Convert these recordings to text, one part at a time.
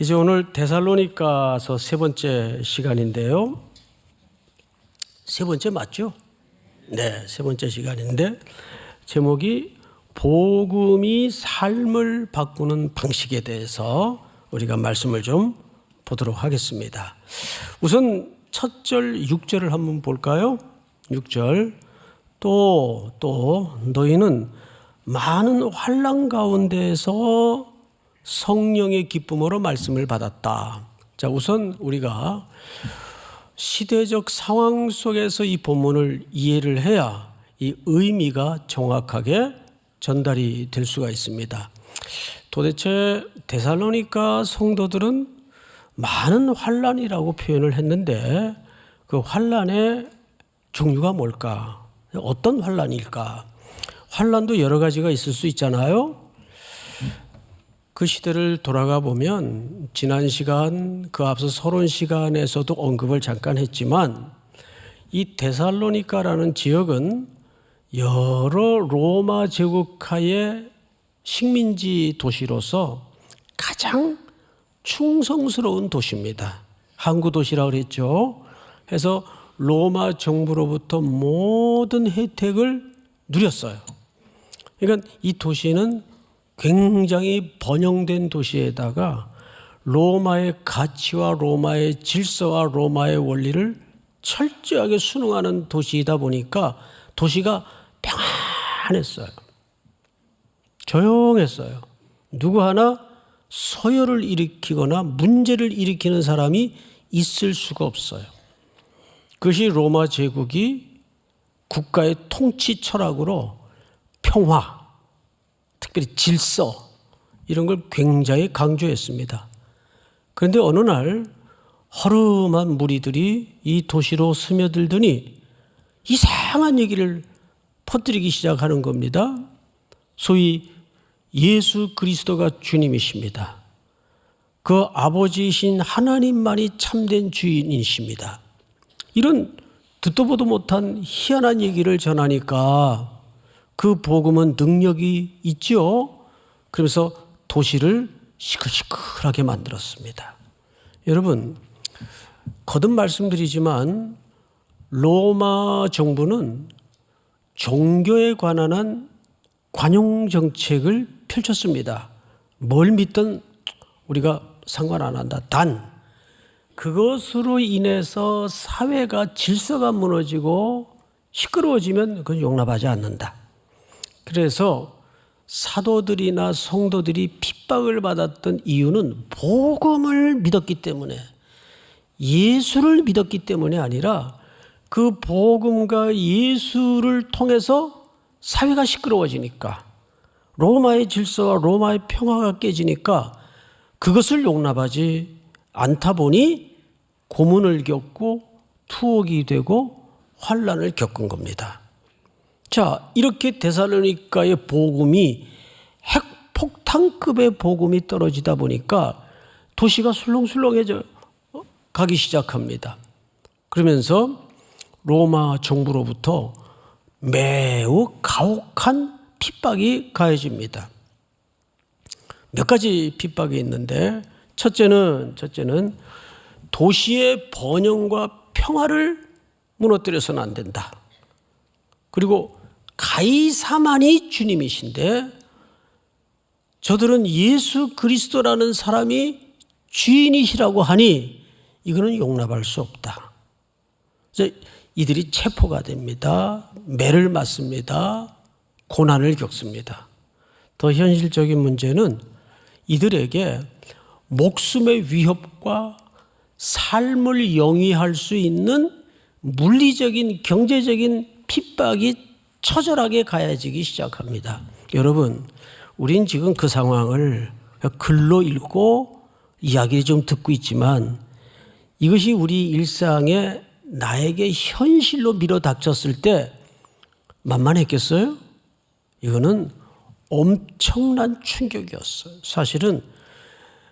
이제 오늘 데살로니가서 세 번째 시간인데요. 세 번째 맞죠? 네, 세 번째 시간인데 제목이 복음이 삶을 바꾸는 방식에 대해서 우리가 말씀을 좀 보도록 하겠습니다. 우선 첫 절 6절을 한번 볼까요? 6절 또 너희는 많은 환난 가운데에서 성령의 기쁨으로 말씀을 받았다. 자, 우선 우리가 시대적 상황 속에서 이 본문을 이해를 해야 이 의미가 정확하게 전달이 될 수가 있습니다. 도대체 데살로니가 성도들은 많은 환난이라고 표현을 했는데 그 환난의 종류가 뭘까? 어떤 환난일까? 환난도 여러 가지가 있을 수 있잖아요. 그 시대를 돌아가 보면 지난 시간 그 앞서 서론 시간에서도 언급을 잠깐 했지만 이 데살로니가라는 지역은 여러 로마 제국하의 식민지 도시로서 가장 충성스러운 도시입니다. 항구 도시라고 그랬죠. 해서 로마 정부로부터 모든 혜택을 누렸어요. 그러니까 이 도시는 굉장히 번영된 도시에다가 로마의 가치와 로마의 질서와 로마의 원리를 철저하게 순응하는 도시이다 보니까 도시가 평안했어요. 조용했어요. 누구 하나 서열을 일으키거나 문제를 일으키는 사람이 있을 수가 없어요. 그것이 로마 제국이 국가의 통치 철학으로 평화, 특별히 질서 이런 걸 굉장히 강조했습니다. 그런데 어느 날 허름한 무리들이 이 도시로 스며들더니 이상한 얘기를 퍼뜨리기 시작하는 겁니다. 소위 예수 그리스도가 주님이십니다. 그 아버지이신 하나님만이 참된 주인이십니다. 이런 듣도 보도 못한 희한한 얘기를 전하니까 그 복음은 능력이 있죠. 그러면서 도시를 시끌시끌하게 만들었습니다. 여러분, 거듭 말씀드리지만 로마 정부는 종교에 관한 한 관용 정책을 펼쳤습니다. 뭘 믿든 우리가 상관 안 한다. 단 그것으로 인해서 사회가 질서가 무너지고 시끄러워지면 그건 용납하지 않는다. 그래서 사도들이나 성도들이 핍박을 받았던 이유는 복음을 믿었기 때문에, 예수를 믿었기 때문이 아니라 그 복음과 예수를 통해서 사회가 시끄러워지니까, 로마의 질서와 로마의 평화가 깨지니까 그것을 용납하지 않다 보니 고문을 겪고 투옥이 되고 환난을 겪은 겁니다. 자, 이렇게 데살로니가의 복음이 핵폭탄급의 복음이 떨어지다 보니까 도시가 술렁술렁해져 가기 시작합니다. 그러면서 로마 정부로부터 매우 가혹한 핍박이 가해집니다. 몇 가지 핍박이 있는데 첫째는 도시의 번영과 평화를 무너뜨려서는 안 된다. 그리고 가이사만이 주님이신데 저들은 예수 그리스도라는 사람이 주인이시라고 하니 이거는 용납할 수 없다. 이들이 체포가 됩니다. 매를 맞습니다. 고난을 겪습니다. 더 현실적인 문제는 이들에게 목숨의 위협과 삶을 영위할 수 있는 물리적인 경제적인 핍박이 처절하게 가해지기 시작합니다. 여러분, 우린 지금 그 상황을 글로 읽고 이야기를 좀 듣고 있지만 이것이 우리 일상에 나에게 현실로 밀어닥쳤을 때 만만했겠어요? 이거는 엄청난 충격이었어요. 사실은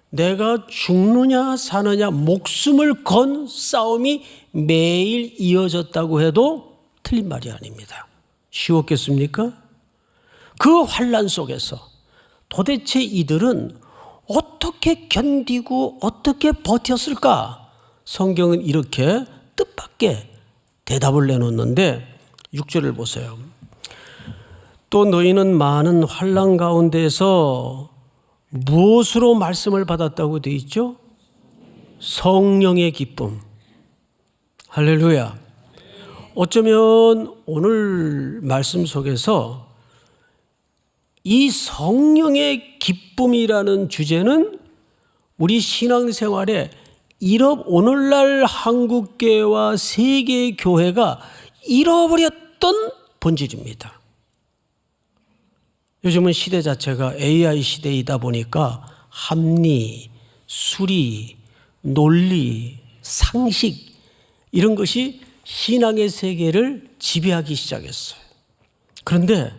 내가 죽느냐 사느냐 목숨을 건 싸움이 매일 이어졌다고 해도 틀린 말이 아닙니다. 쉬웠겠습니까? 그 환난 속에서 도대체 이들은 어떻게 견디고 어떻게 버텼을까? 성경은 이렇게 뜻밖의 대답을 내놓는데 6절을 보세요. 또 너희는 많은 환난 가운데서 무엇으로 말씀을 받았다고 되어 있죠? 성령의 기쁨. 할렐루야. 어쩌면 오늘 말씀 속에서 이 성령의 기쁨이라는 주제는 우리 신앙생활에 오늘날 한국교회와 세계 교회가 잃어버렸던 본질입니다. 요즘은 시대 자체가 AI 시대이다 보니까 합리, 수리, 논리, 상식 이런 것이 신앙의 세계를 지배하기 시작했어요. 그런데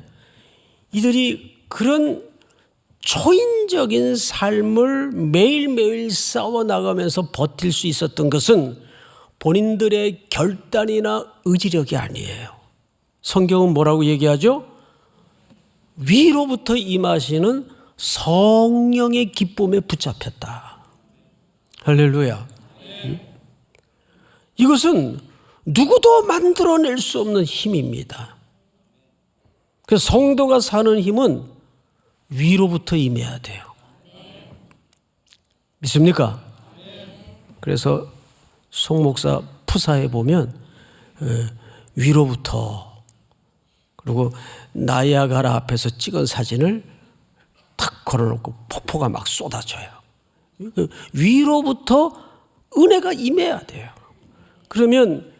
이들이 그런 초인적인 삶을 매일매일 싸워나가면서 버틸 수 있었던 것은 본인들의 결단이나 의지력이 아니에요. 성경은 뭐라고 얘기하죠? 위로부터 임하시는 성령의 기쁨에 붙잡혔다. 할렐루야. 이것은 누구도 만들어낼 수 없는 힘입니다. 그래서 성도가 사는 힘은 위로부터 임해야 돼요. 믿습니까? 그래서 송 목사 푸사에 보면 위로부터, 그리고 나이아가라 앞에서 찍은 사진을 탁 걸어놓고 폭포가 막 쏟아져요. 위로부터 은혜가 임해야 돼요. 그러면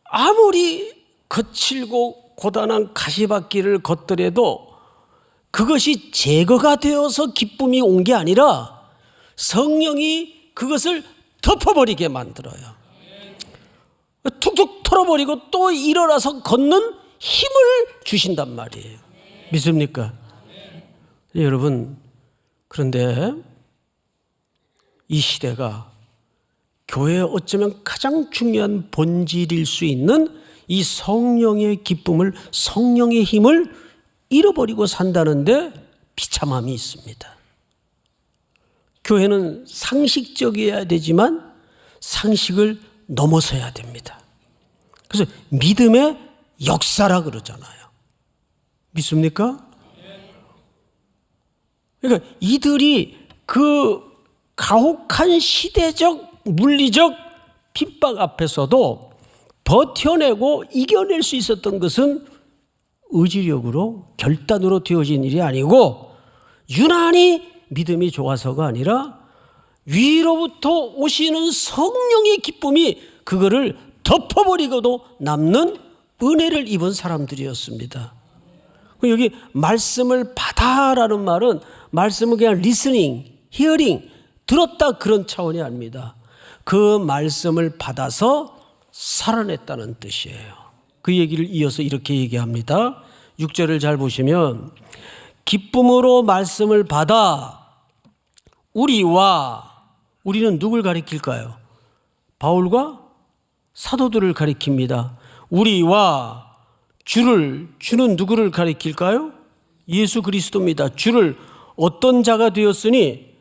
아무리 거칠고 고단한 가시밭길을 걷더라도 그것이 제거가 되어서 기쁨이 온 게 아니라 성령이 그것을 덮어버리게 만들어요. 툭툭 털어버리고 또 일어나서 걷는 힘을 주신단 말이에요. 믿습니까? 여러분, 그런데 이 시대가 교회에 어쩌면 가장 중요한 본질일 수 있는 이 성령의 기쁨을, 성령의 힘을 잃어버리고 산다는데 비참함이 있습니다. 교회는 상식적이어야 되지만 상식을 넘어서야 됩니다. 그래서 믿음의 역사라 그러잖아요. 믿습니까? 그러니까 이들이 그 가혹한 시대적 물리적 핍박 앞에서도 버텨내고 이겨낼 수 있었던 것은 의지력으로 결단으로 되어진 일이 아니고 유난히 믿음이 좋아서가 아니라 위로부터 오시는 성령의 기쁨이 그거를 덮어버리고도 남는 은혜를 입은 사람들이었습니다. 여기 말씀을 받아라는 말은 말씀은 그냥 listening, hearing, 들었다 그런 차원이 아닙니다. 그 말씀을 받아서 살아냈다는 뜻이에요. 그 얘기를 이어서 이렇게 얘기합니다. 6절을 잘 보시면 기쁨으로 말씀을 받아 우리는 누굴 가리킬까요? 바울과 사도들을 가리킵니다. 우리와 주는 누구를 가리킬까요? 예수 그리스도입니다. 주를 어떤 자가 되었으니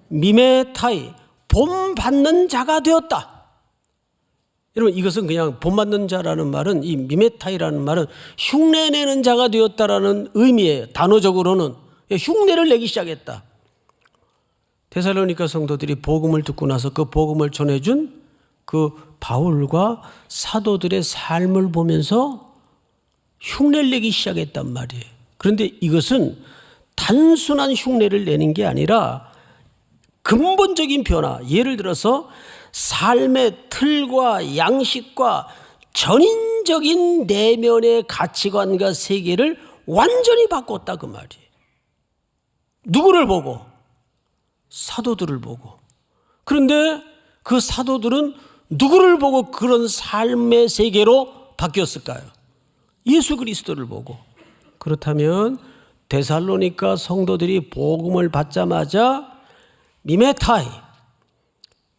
미메타이, 본받는 자가 되었다. 여러분, 이것은 그냥 본받는 자라는 말은, 이 미메타이라는 말은 흉내내는 자가 되었다라는 의미예요. 단어적으로는 흉내를 내기 시작했다. 데살로니가 성도들이 복음을 듣고 나서 그 복음을 전해준 그 바울과 사도들의 삶을 보면서 흉내를 내기 시작했단 말이에요. 그런데 이것은 단순한 흉내를 내는 게 아니라 근본적인 변화, 예를 들어서 삶의 틀과 양식과 전인적인 내면의 가치관과 세계를 완전히 바꿨다 그 말이에요. 누구를 보고? 사도들을 보고. 그런데 그 사도들은 누구를 보고 그런 삶의 세계로 바뀌었을까요? 예수 그리스도를 보고. 그렇다면 데살로니가 성도들이 복음을 받자마자 미메타이,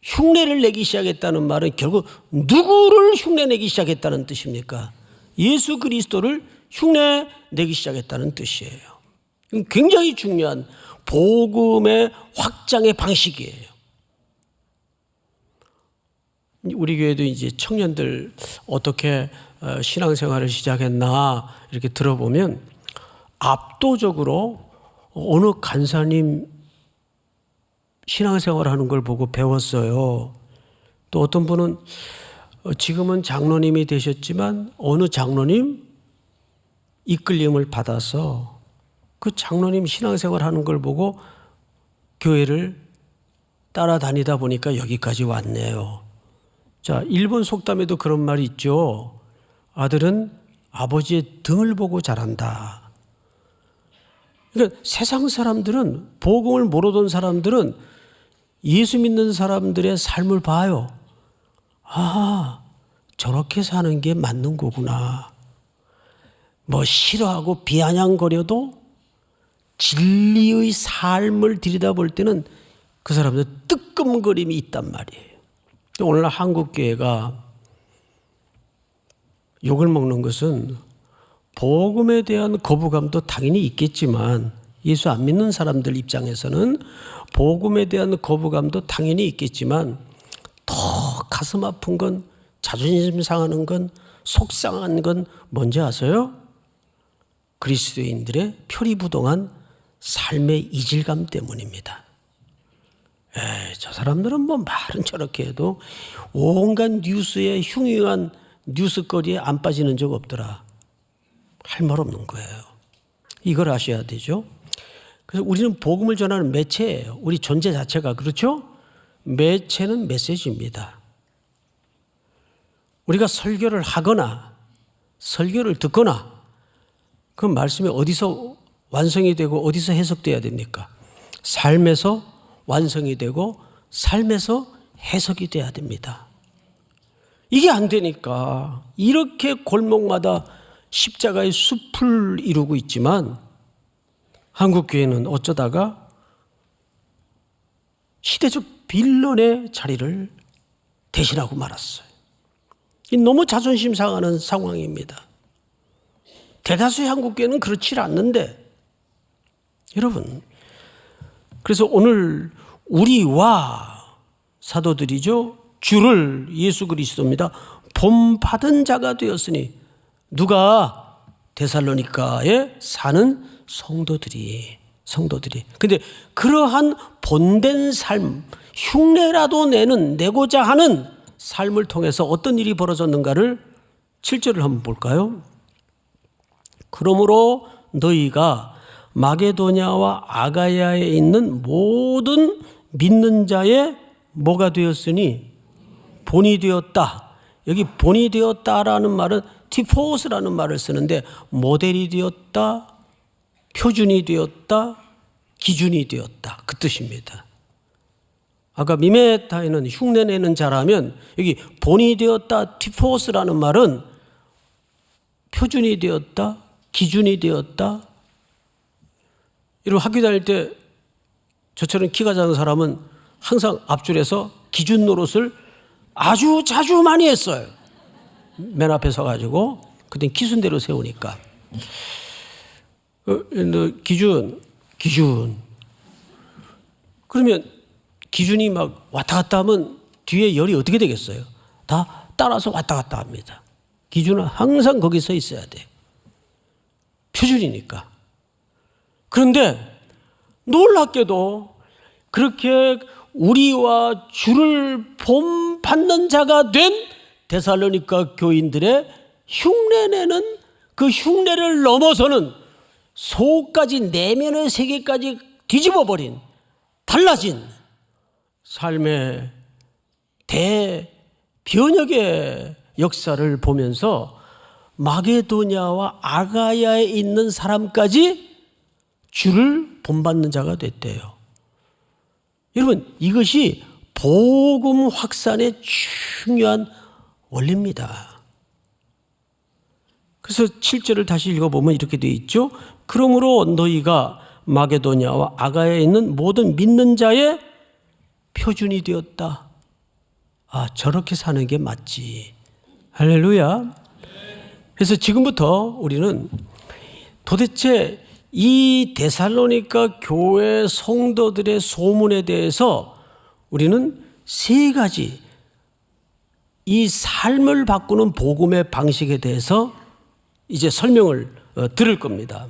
흉내를 내기 시작했다는 말은 결국 누구를 흉내내기 시작했다는 뜻입니까? 예수 그리스도를 흉내내기 시작했다는 뜻이에요. 굉장히 중요한 복음의 확장의 방식이에요. 우리 교회도 이제 청년들 어떻게 신앙생활을 시작했나 이렇게 들어보면 압도적으로 어느 간사님 신앙생활 하는 걸 보고 배웠어요. 또 어떤 분은 지금은 장로님이 되셨지만 어느 장로님 이끌림을 받아서 그 장로님 신앙생활 하는 걸 보고 교회를 따라다니다 보니까 여기까지 왔네요. 자, 일본 속담에도 그런 말이 있죠. 아들은 아버지의 등을 보고 자란다. 그러니까 세상 사람들은, 복음을 모르던 사람들은 예수 믿는 사람들의 삶을 봐요. 아, 저렇게 사는 게 맞는 거구나. 뭐 싫어하고 비아냥거려도 진리의 삶을 들여다볼 때는 그 사람들 뜨끔거림이 있단 말이에요. 오늘날 한국교회가 욕을 먹는 것은 복음에 대한 거부감도 당연히 있겠지만, 예수 안 믿는 사람들 입장에서는 복음에 대한 거부감도 당연히 있겠지만, 더 가슴 아픈 건, 자존심 상하는 건, 속상한 건 뭔지 아세요? 그리스도인들의 표리부동한 삶의 이질감 때문입니다. 저 사람들은 뭐 말은 저렇게 해도 온갖 뉴스에 흉흉한 뉴스거리에 안 빠지는 적 없더라. 할 말 없는 거예요. 이걸 아셔야 되죠. 그래서 우리는 복음을 전하는 매체예요. 우리 존재 자체가. 그렇죠? 매체는 메시지입니다. 우리가 설교를 하거나 설교를 듣거나 그 말씀이 어디서 완성이 되고 어디서 해석돼야 됩니까? 삶에서 완성이 되고 삶에서 해석이 돼야 됩니다. 이게 안 되니까 이렇게 골목마다 십자가의 숲을 이루고 있지만 한국교회는 어쩌다가 시대적 빌런의 자리를 대신하고 말았어요. 너무 자존심 상하는 상황입니다. 대다수의 한국교회는 그렇지 않는데 여러분, 그래서 오늘 우리와 사도들이죠, 주를 예수 그리스도입니다. 본받은 자가 되었으니 누가? 데살로니가에 사는 성도들이. 근데 그러한 본된 삶, 흉내라도 내고자 하는 삶을 통해서 어떤 일이 벌어졌는가를 7절을 한번 볼까요? 그러므로 너희가 마게도냐와 아가야에 있는 모든 믿는 자의 뭐가 되었으니 본이 되었다. 여기 본이 되었다라는 말은 티포스라는 말을 쓰는데 모델이 되었다, 표준이 되었다, 기준이 되었다, 그 뜻입니다. 아까 미메타에는 흉내내는 자라면 여기 본이 되었다, 티포스라는 말은 표준이 되었다, 기준이 되었다. 여러분 학교 다닐 때 저처럼 키가 작은 사람은 항상 앞줄에서 기준 노릇을 아주 자주 많이 했어요. 맨 앞에 서가지고 그땐 기순대로 세우니까 기준 그러면 기준이 막 왔다 갔다 하면 뒤에 열이 어떻게 되겠어요? 다 따라서 왔다 갔다 합니다. 기준은 항상 거기 서 있어야 돼. 표준이니까. 그런데 놀랍게도 그렇게 우리와 주를 본받는 자가 된 데살로니가 교인들의 흉내내는 그 흉내를 넘어서는 속까지 내면의 세계까지 뒤집어버린 달라진 삶의 대변혁의 역사를 보면서 마게도냐와 아가야에 있는 사람까지 주를 본받는 자가 됐대요. 여러분, 이것이 복음 확산의 중요한 원리입니다. 그래서 7절을 다시 읽어보면 이렇게 되어 있죠. 그러므로 너희가 마게도냐와 아가야에 있는 모든 믿는 자의 표준이 되었다. 아, 저렇게 사는 게 맞지. 할렐루야. 그래서 지금부터 우리는 도대체 이 데살로니가 교회 성도들의 소문에 대해서 우리는 세 가지 이 삶을 바꾸는 복음의 방식에 대해서 이제 설명을 들을 겁니다.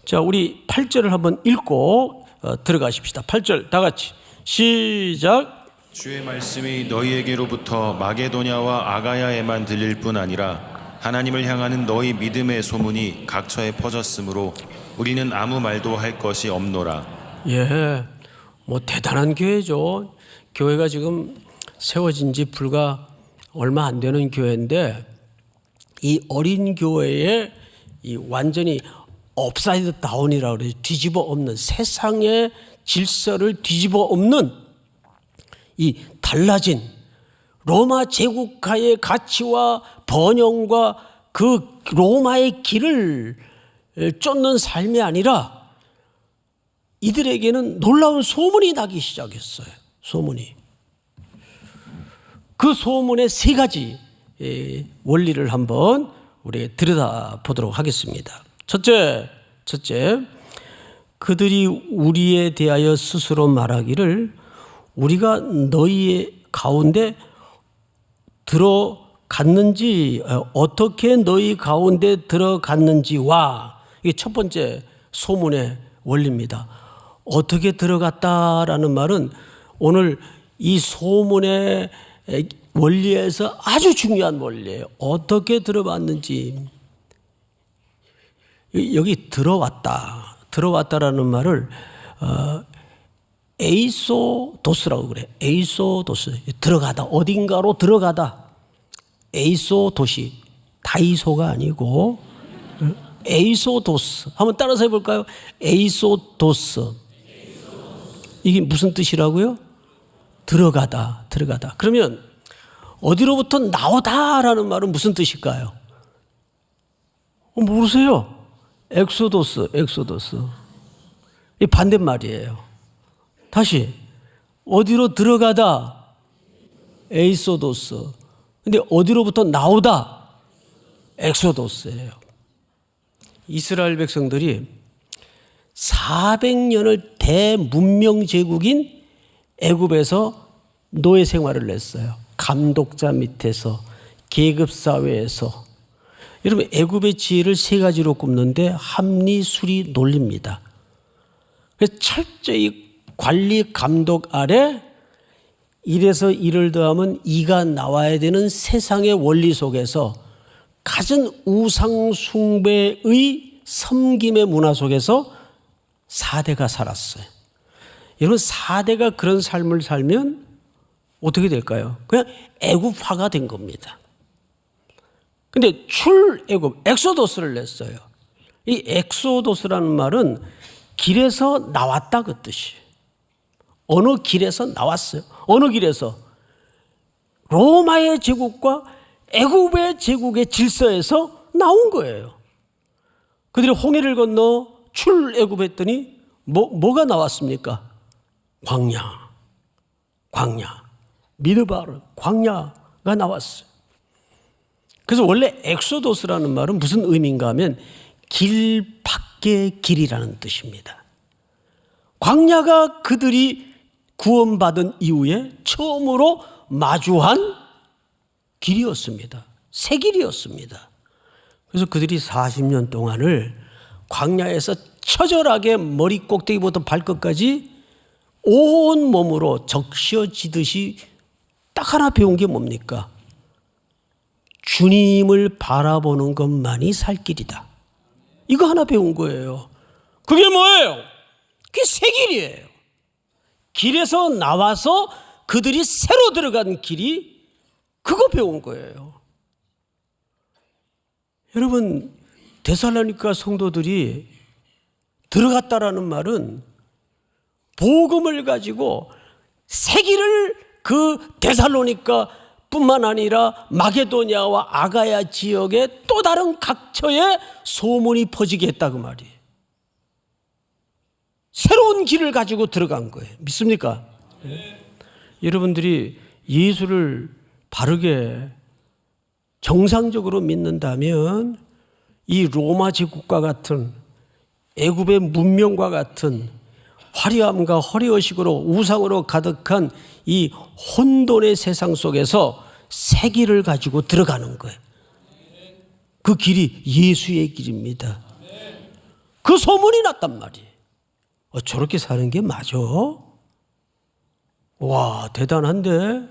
자, 우리 8절을 한번 읽고 들어가십시다. 8절 다 같이 시작. 주의 말씀이 너희에게로부터 마게도냐와 아가야에만 들릴 뿐 아니라 하나님을 향하는 너희 믿음의 소문이 각처에 퍼졌으므로 우리는 아무 말도 할 것이 없노라. 예, 뭐 대단한 교회죠. 교회가 지금 세워진 지 불과 얼마 안 되는 교회인데 이 어린 교회에 이 완전히 업사이드 다운이라고 그래요. 뒤집어 엎는, 세상의 질서를 뒤집어 엎는 이 달라진 로마 제국가의 가치와 번영과 그 로마의 길을 쫓는 삶이 아니라 이들에게는 놀라운 소문이 나기 시작했어요. 소문이. 그 소문의 세 가지 원리를 한번 우리 들여다보도록 하겠습니다. 첫째, 그들이 우리에 대하여 스스로 말하기를 우리가 너희의 가운데 들어갔는지, 어떻게 너희 가운데 들어갔는지와, 이게 첫 번째 소문의 원리입니다. 어떻게 들어갔다라는 말은 오늘 이 소문의 원리에서 아주 중요한 원리예요. 어떻게 들어왔는지. 여기 들어왔다라는 말을 에이소도스라고 그래. 에이소도스. 들어가다. 어딘가로 들어가다. 에이소도시. 다이소가 아니고 에이소도스. 한번 따라서 해볼까요? 에이소도스. 이게 무슨 뜻이라고요? 들어가다. 그러면 어디로부터 나오다라는 말은 무슨 뜻일까요? 모르세요? 엑소도스. 이 반대말이에요. 다시 어디로 들어가다 에이소도스. 근데 어디로부터 나오다 엑소도스예요. 이스라엘 백성들이 400년을 대문명 제국인 애굽에서 노예 생활을 했어요. 감독자 밑에서, 계급 사회에서. 여러분, 애굽의 지혜를 세 가지로 꼽는데 합리, 수리, 논리입니다. 그래서 철저히 관리 감독 아래 1에서 1을 더하면 2가 나와야 되는 세상의 원리 속에서 갖은 우상 숭배의 섬김의 문화 속에서 4대가 살았어요. 여러분, 4대가 그런 삶을 살면 어떻게 될까요? 그냥 애굽화가 된 겁니다. 근데 출애굽, 엑소도스를 냈어요. 이 엑소도스라는 말은 길에서 나왔다 그 뜻이에요. 어느 길에서 나왔어요. 어느 길에서? 로마의 제국과 애굽의 제국의 질서에서 나온 거예요. 그들이 홍해를 건너 출애굽했더니 뭐가 나왔습니까? 광야. 미드바르 광야가 나왔어요. 그래서 원래 엑소도스라는 말은 무슨 의미인가 하면 길 밖의 길이라는 뜻입니다. 광야가 그들이 구원받은 이후에 처음으로 마주한 길이었습니다. 새 길이었습니다. 그래서 그들이 40년 동안을 광야에서 처절하게 머리 꼭대기부터 발끝까지 온 몸으로 적셔지듯이 딱 하나 배운 게 뭡니까? 주님을 바라보는 것만이 살 길이다. 이거 하나 배운 거예요. 그게 뭐예요? 그게 새 길이에요. 길에서 나와서 그들이 새로 들어간 길이 그거 배운 거예요. 여러분, 데살로니가 성도들이 들어갔다라는 말은 복음을 가지고 새 길을 그 데살로니가 뿐만 아니라 마게도냐와 아가야 지역의 또 다른 각처에 소문이 퍼지게 했다 그 말이에요. 새로운 길을 가지고 들어간 거예요. 믿습니까? 네. 여러분들이 예수를 바르게 정상적으로 믿는다면 이 로마 제국과 같은 애굽의 문명과 같은 화려함과 허리허식으로 우상으로 가득한 이 혼돈의 세상 속에서 새 길을 가지고 들어가는 거예요. 그 길이 예수의 길입니다. 그 소문이 났단 말이에요. 저렇게 사는 게 맞아? 와, 대단한데?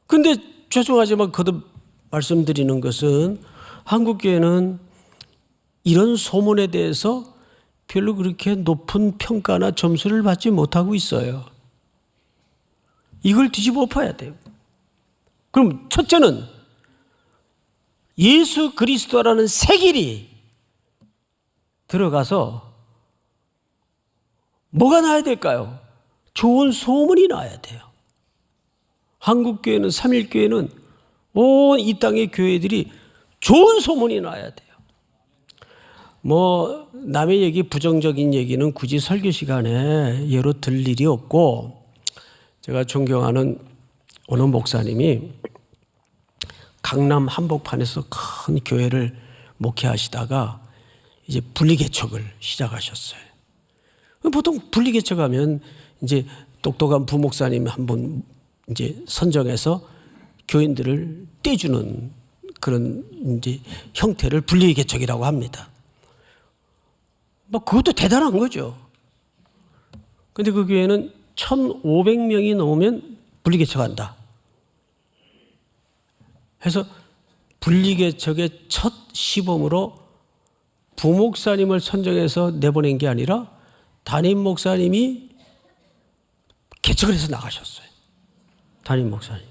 근데 죄송하지만 거듭 말씀드리는 것은 한국교회는 이런 소문에 대해서 별로 그렇게 높은 평가나 점수를 받지 못하고 있어요. 이걸 뒤집어 엎어야 돼요. 그럼 첫째는 예수 그리스도라는 새 길이 들어가서 뭐가 나야 될까요? 좋은 소문이 나야 돼요. 한국교회는, 삼일교회는 온 이 땅의 교회들이 좋은 소문이 나야 돼요. 뭐 남의 얘기, 부정적인 얘기는 굳이 설교 시간에 예로 들 일이 없고, 제가 존경하는 어느 목사님이 강남 한복판에서 큰 교회를 목회하시다가 이제 분리개척을 시작하셨어요. 보통 분리개척하면 이제 똑똑한 부목사님 한 분 이제 선정해서 교인들을 떼주는 그런 이제 형태를 분리개척이라고 합니다. 뭐 그것도 대단한 거죠. 근데 그 교회는 1,500명이 넘으면 분리개척한다 해서 분리개척의 첫 시범으로 부목사님을 선정해서 내보낸 게 아니라 담임 목사님이 개척을 해서 나가셨어요. 담임 목사님.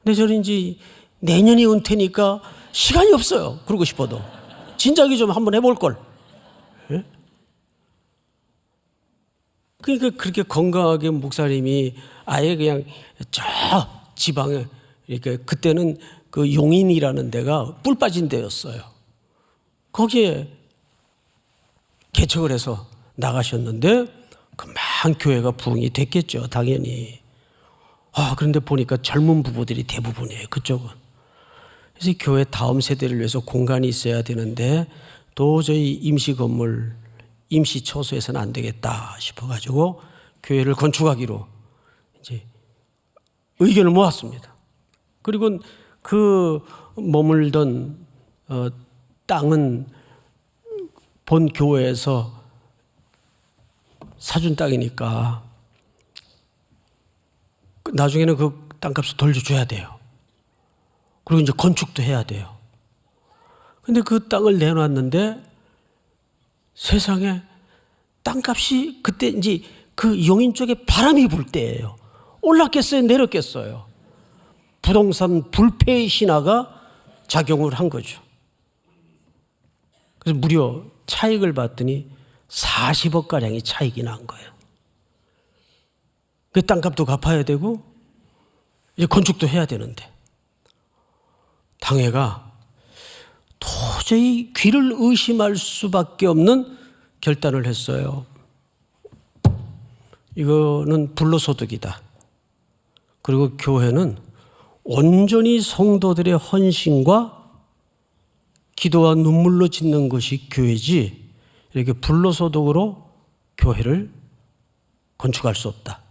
근데 저는 이제 내년이 은퇴니까 시간이 없어요. 그러고 싶어도. 진작에 좀 한번 해볼 걸. 예? 그러니까 그렇게 건강하게 목사님이 아예 그냥 저 지방에, 그러니까 그때는 그 용인이라는 데가 뿔 빠진 데였어요. 거기에 개척을 해서 나가셨는데 금방 교회가 부흥이 됐겠죠, 당연히. 그런데 보니까 젊은 부부들이 대부분이에요, 그쪽은. 그래서 교회 다음 세대를 위해서 공간이 있어야 되는데 도저히 임시 건물, 임시 처소에서는 안 되겠다 싶어가지고 교회를 건축하기로 이제 의견을 모았습니다. 그리고 그 머물던 땅은 본 교회에서 사준 땅이니까 나중에는 그 땅값을 돌려줘야 돼요. 그리고 이제 건축도 해야 돼요. 근데 그 땅을 내놨는데 세상에 땅값이 그때 이제 그 용인 쪽에 바람이 불 때예요. 올랐겠어요? 내렸겠어요? 부동산 불패의 신화가 작용을 한 거죠. 그래서 무려 차익을 봤더니 40억가량이 차익이 난 거예요. 그 땅값도 갚아야 되고 이제 건축도 해야 되는데 당회가 도저히 귀를 의심할 수밖에 없는 결단을 했어요. 이거는 불로소득이다. 그리고 교회는 온전히 성도들의 헌신과 기도와 눈물로 짓는 것이 교회지 이렇게 불로소득으로 교회를 건축할 수 없다.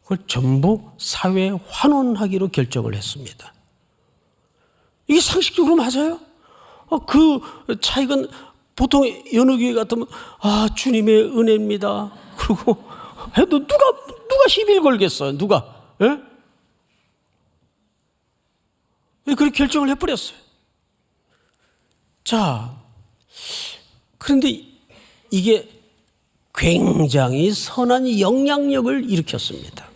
그걸 전부 사회에 환원하기로 결정을 했습니다. 이게 상식적으로 맞아요? 그 차익은 보통 여느 교회 같으면 주님의 은혜입니다. 그리고 해도 누가 시비를 걸겠어요? 누가? 예? 그렇게 결정을 해버렸어요. 자, 그런데 이게 굉장히 선한 영향력을 일으켰습니다.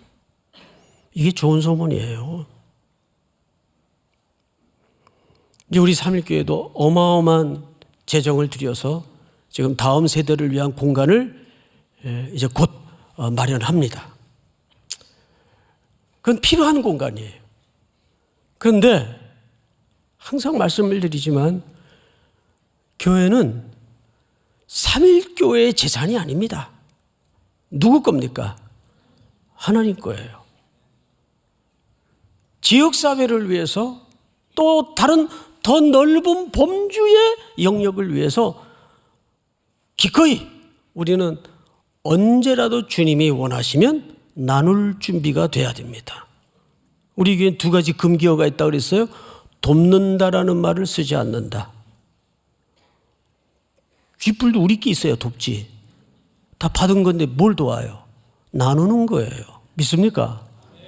이게 좋은 소문이에요. 이제 우리 삼일교회도 어마어마한 재정을 들여서 지금 다음 세대를 위한 공간을 이제 곧 마련합니다. 그건 필요한 공간이에요. 그런데 항상 말씀을 드리지만 교회는 삼일교회의 재산이 아닙니다. 누구 겁니까? 하나님 거예요. 지역사회를 위해서 또 다른 더 넓은 범주의 영역을 위해서 기꺼이 우리는 언제라도 주님이 원하시면 나눌 준비가 돼야 됩니다. 우리 교회는 두 가지 금기어가 있다고 그랬어요. 돕는다라는 말을 쓰지 않는다. 쥐뿔도 우리끼리 있어야 돕지. 다 받은 건데 뭘 도와요? 나누는 거예요. 믿습니까?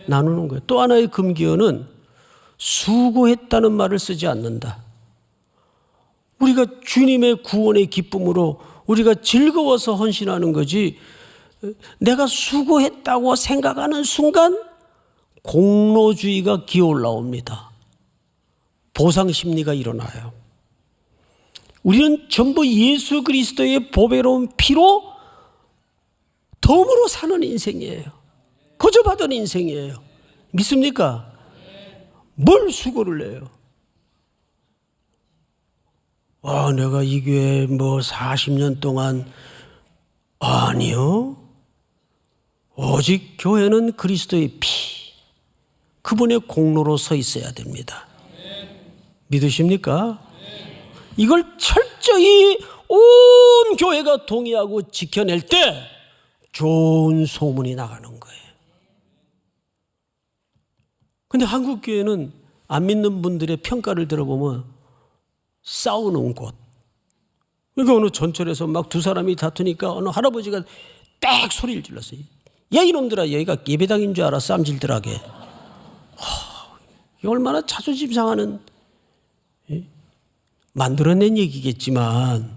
나누는 거예요. 또 하나의 금기어는 수고했다는 말을 쓰지 않는다. 우리가 주님의 구원의 기쁨으로 우리가 즐거워서 헌신하는 거지, 내가 수고했다고 생각하는 순간 공로주의가 기어 올라옵니다. 보상 심리가 일어나요. 우리는 전부 예수 그리스도의 보배로운 피로 덤으로 사는 인생이에요. 거저받은 인생이에요. 믿습니까? 뭘 수고를 해요? 내가 이 교회 40년 동안, 아니요. 오직 교회는 그리스도의 피, 그분의 공로로 서 있어야 됩니다. 믿으십니까? 이걸 철저히 온 교회가 동의하고 지켜낼 때 좋은 소문이 나가는 거예요. 근데 한국 교회는 안 믿는 분들의 평가를 들어보면 싸우는 곳. 그러니까 어느 전철에서 막 두 사람이 다투니까 어느 할아버지가 딱 소리를 질렀어요. 야 이놈들아, 여기가 예배당인 줄 알아, 쌈질들하게. 이게 얼마나 자존심 상하는, 만들어낸 얘기겠지만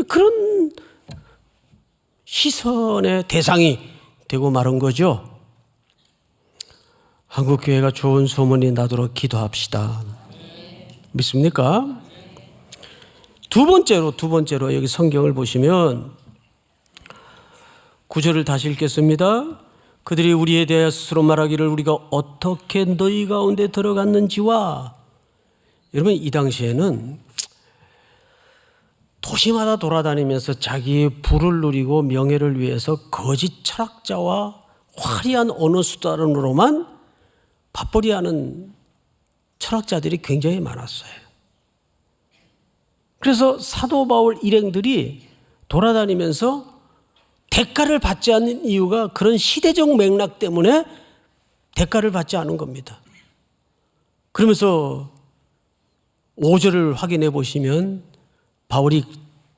그런 시선의 대상이 되고 마른 거죠. 한국교회가 좋은 소문이 나도록 기도합시다. 믿습니까? 두 번째로 여기 성경을 보시면 9절을 다시 읽겠습니다. 그들이 우리에 대하여 스스로 말하기를 우리가 어떻게 너희 가운데 들어갔는지와, 여러분 이 당시에는 도시마다 돌아다니면서 자기의 부를 누리고 명예를 위해서 거짓 철학자와 화려한 언어 수단으로만 밥벌이하는 철학자들이 굉장히 많았어요. 그래서 사도 바울 일행들이 돌아다니면서 대가를 받지 않는 이유가 그런 시대적 맥락 때문에 대가를 받지 않은 겁니다. 그러면서 5절을 확인해 보시면 바울이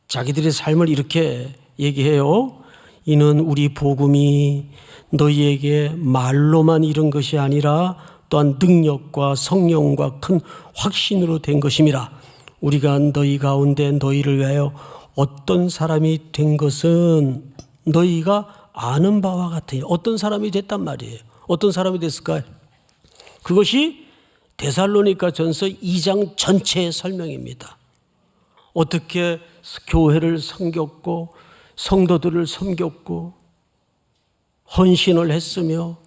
자기들의 삶을 이렇게 얘기해요. 이는 우리 복음이 너희에게 말로만 이른 것이 아니라 또한 능력과 성령과 큰 확신으로 된 것임이라. 우리가 너희 가운데 너희를 위하여 어떤 사람이 된 것은 너희가 아는 바와 같으니. 어떤 사람이 됐단 말이에요. 어떤 사람이 됐을까요? 그것이 데살로니가 전서 2장 전체의 설명입니다. 어떻게 교회를 섬겼고 성도들을 섬겼고 헌신을 했으며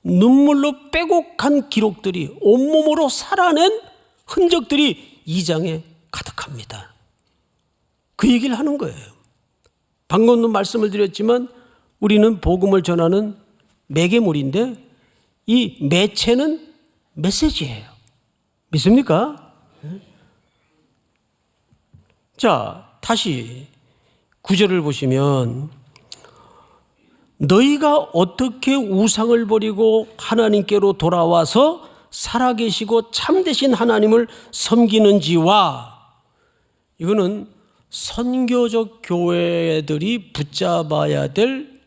눈물로 빼곡한 기록들이 온몸으로 살아낸 흔적들이 2장에 가득합니다. 그 얘기를 하는 거예요. 방금도 말씀을 드렸지만 우리는 복음을 전하는 매개물인데 이 매체는 메시지예요. 믿습니까? 자, 다시 9절을 보시면 너희가 어떻게 우상을 버리고 하나님께로 돌아와서 살아계시고 참되신 하나님을 섬기는지와, 이거는 선교적 교회들이 붙잡아야 될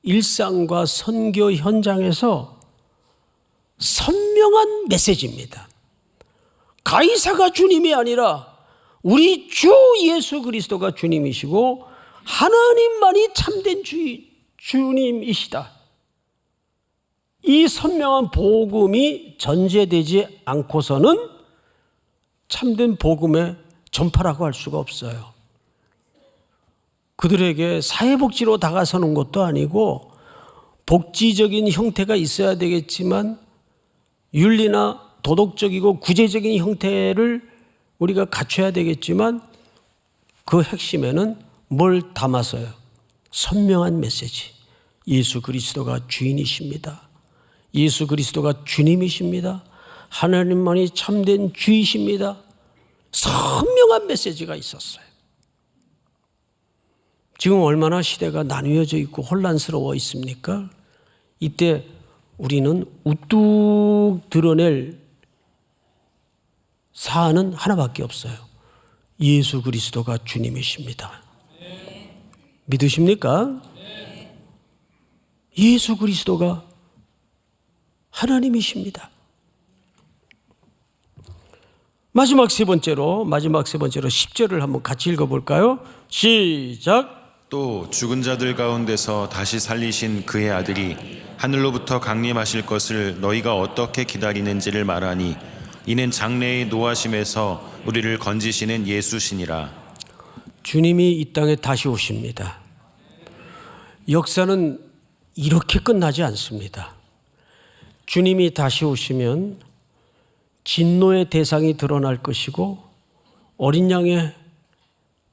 일상과 선교 현장에서 선명한 메시지입니다. 가이사가 주님이 아니라 우리 주 예수 그리스도가 주님이시고 하나님만이 참된 주님이시다. 이 선명한 복음이 전제되지 않고서는 참된 복음의 전파라고 할 수가 없어요. 그들에게 사회복지로 다가서는 것도 아니고 복지적인 형태가 있어야 되겠지만 윤리나 도덕적이고 구제적인 형태를 우리가 갖춰야 되겠지만 그 핵심에는 뭘 담아서요? 선명한 메시지. 예수 그리스도가 주인이십니다. 예수 그리스도가 주님이십니다. 하나님만이 참된 주이십니다. 선명한 메시지가 있었어요. 지금 얼마나 시대가 나뉘어져 있고 혼란스러워 있습니까? 이때 우리는 우뚝 드러낼 사안은 하나밖에 없어요. 예수 그리스도가 주님이십니다. 믿으십니까? 예수 그리스도가 하나님이십니다. 마지막 세 번째로 10절을 한번 같이 읽어볼까요? 시작. 또 죽은 자들 가운데서 다시 살리신 그의 아들이 하늘로부터 강림하실 것을 너희가 어떻게 기다리는지를 말하니 이는 장래의 노하심에서 우리를 건지시는 예수시니라. 주님이 이 땅에 다시 오십니다. 역사는 이렇게 끝나지 않습니다. 주님이 다시 오시면 진노의 대상이 드러날 것이고 어린 양에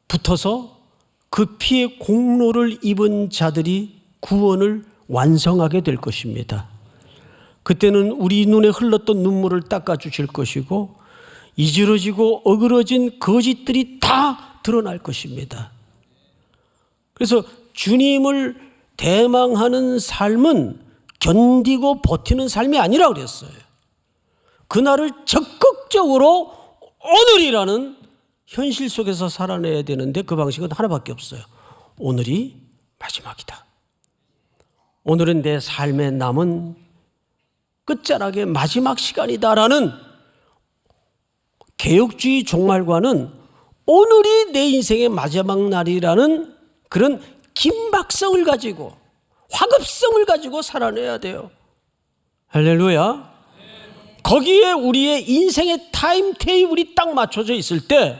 붙어서 그 피의 공로를 입은 자들이 구원을 완성하게 될 것입니다. 그때는 우리 눈에 흘렀던 눈물을 닦아주실 것이고 이지러지고 어그러진 거짓들이 다 드러날 것입니다. 그래서 주님을 대망하는 삶은 견디고 버티는 삶이 아니라 그랬어요. 그날을 적극적으로 오늘이라는 현실 속에서 살아내야 되는데 그 방식은 하나밖에 없어요. 오늘이 마지막이다. 오늘은 내 삶의 남은 끝자락의 마지막 시간이다라는 개혁주의 종말과는 오늘이 내 인생의 마지막 날이라는 그런 긴박성을 가지고 화급성을 가지고 살아내야 돼요. 할렐루야. 거기에 우리의 인생의 타임 테이블이 딱 맞춰져 있을 때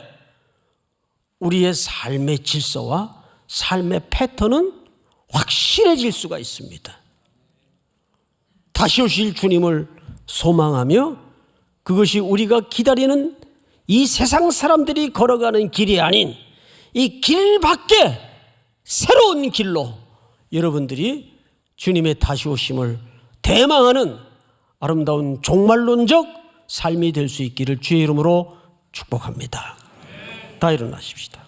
우리의 삶의 질서와 삶의 패턴은 확실해질 수가 있습니다. 다시 오실 주님을 소망하며 그것이 우리가 기다리는 이 세상 사람들이 걸어가는 길이 아닌 이 길 밖에 새로운 길로 여러분들이 주님의 다시 오심을 대망하는 아름다운 종말론적 삶이 될 수 있기를 주의 이름으로 축복합니다. 다 일어나십시다.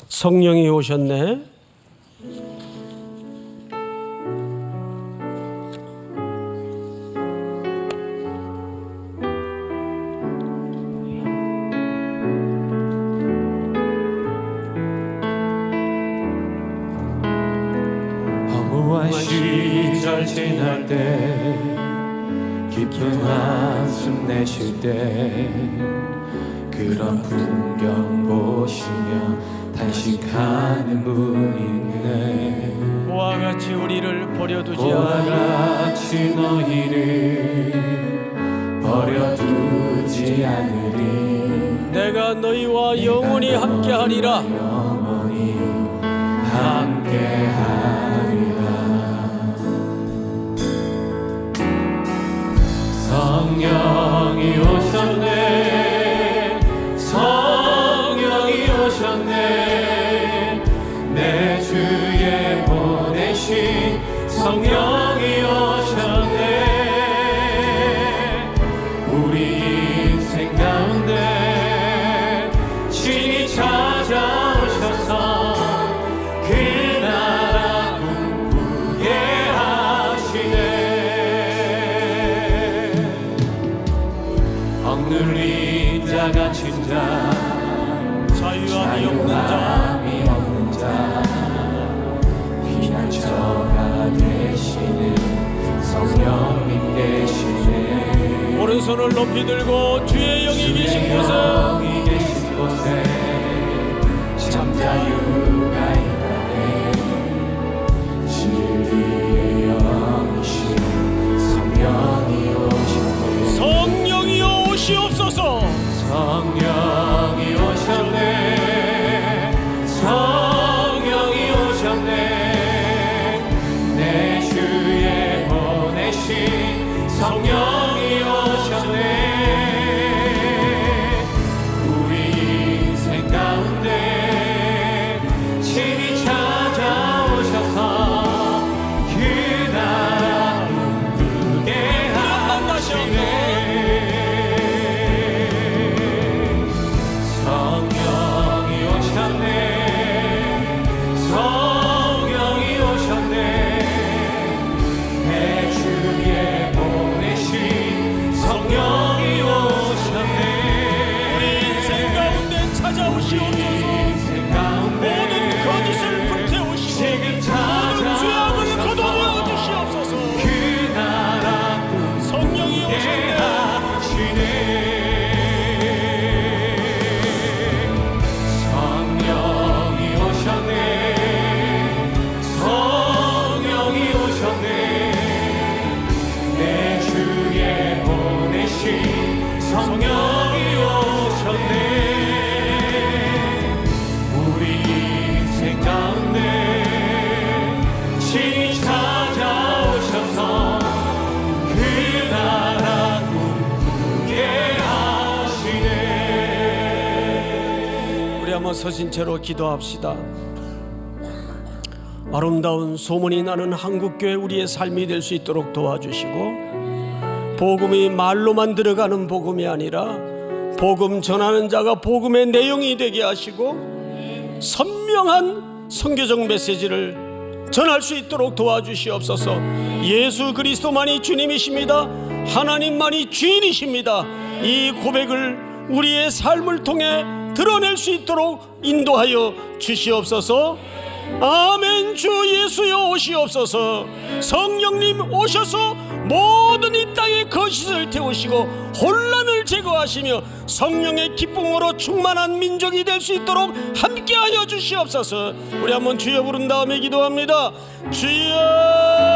성령이 오셨네. 허무한 시절 지날 때 깊은 한숨 내쉴 때 그런 풍경 보시며 단식하는 분이 있네. 그와 같이 우리를 버려두지 그와 않으리. 같이 너희를 버려두지 않으리. 내가 너희와 영원히 함께하리라. 영원히 함께하리라. 성령이 오셨네. 성령이 오셨네. 내 주에 보내신 성령이 오셨네. 우리 인생 가운데 신이 찾아오셔서 그 나라 꿈꾸게 하시네. 억눌린 자 갇힌 자 자유함이 없는 자 피난처가 되시는 성령님 계시네. 오른손을 높이 들고 주의 영이 계신 곳에 영이 계신 곳에 참 자유가 있다네. 진리의 영이신 성령이 오셨네. 성령이 오시옵소서. 성령이 오셨네. 성령이 오셨네. 내 주에 보내신 성령이 오셨네. 우리 인생 가운데 성령이 오셨네. 우리 인생 가운데 신이 찾아오셔서 그 나라 꿈꾸게 하시네. 우리 한번 서신 채로 기도합시다. 아름다운 소문이 나는 한국교회 우리의 삶이 될 수 있도록 도와주시고, 복음이 말로만 들어가는 복음이 아니라 복음 전하는 자가 복음의 내용이 되게 하시고 선명한 선교적 메시지를 전할 수 있도록 도와주시옵소서. 예수 그리스도만이 주님이십니다. 하나님만이 주인이십니다. 이 고백을 우리의 삶을 통해 드러낼 수 있도록 인도하여 주시옵소서. 아멘. 주 예수여 오시옵소서. 성령님 오셔서 모든 이 땅의 거짓을 태우시고 혼란을 제거하시며 성령의 기쁨으로 충만한 민족이 될 수 있도록 함께하여 주시옵소서. 우리 한번 주여 부른 다음에 기도합니다. 주여